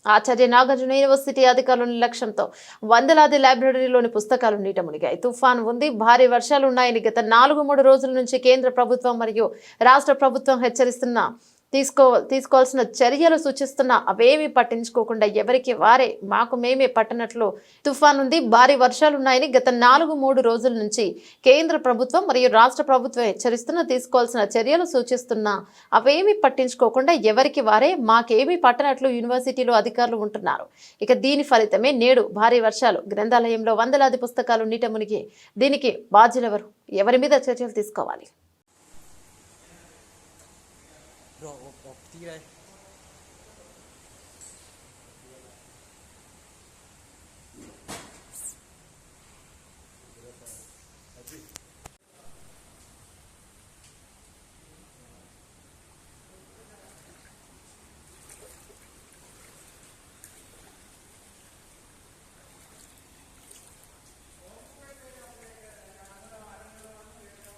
Acharya Nagarjuna university అధికారుల నిర్లక్ష్యంతో వందలాది లైబ్రరీలోని పుస్తకాలు నీట మునిగాయి. తుఫాన్ ఉంది, భారీ వర్షాలున్నాయని గత 4-3 రోజుల నుంచి కేంద్ర ప్రభుత్వం మరియు రాష్ట్ర ప్రభుత్వం హెచ్చరిస్తున్నా తీసుకోవాల్సిన చర్యలు సూచిస్తున్నా అవేమీ పట్టించుకోకుండా ఎవరికి వారే మాకు మేమే పట్టనట్లు తుఫాన్ ఉంది, భారీ వర్షాలున్నాయని గత 4-3 రోజుల నుంచి కేంద్ర ప్రభుత్వం మరియు రాష్ట్ర ప్రభుత్వం హెచ్చరిస్తున్నా తీసుకోవాల్సిన చర్యలు సూచిస్తున్నా అవేమీ పట్టించుకోకుండా ఎవరికి వారే మాకేమీ పట్టనట్లు యూనివర్సిటీలో అధికారులు ఉంటున్నారు. ఇక దీని ఫలితమే నేడు భారీ వర్షాలు, గ్రంథాలయంలో వందలాది పుస్తకాలు నీట మునిగి దీనికి బాధ్యులెవరు? ఎవరి మీద చర్యలు తీసుకోవాలి?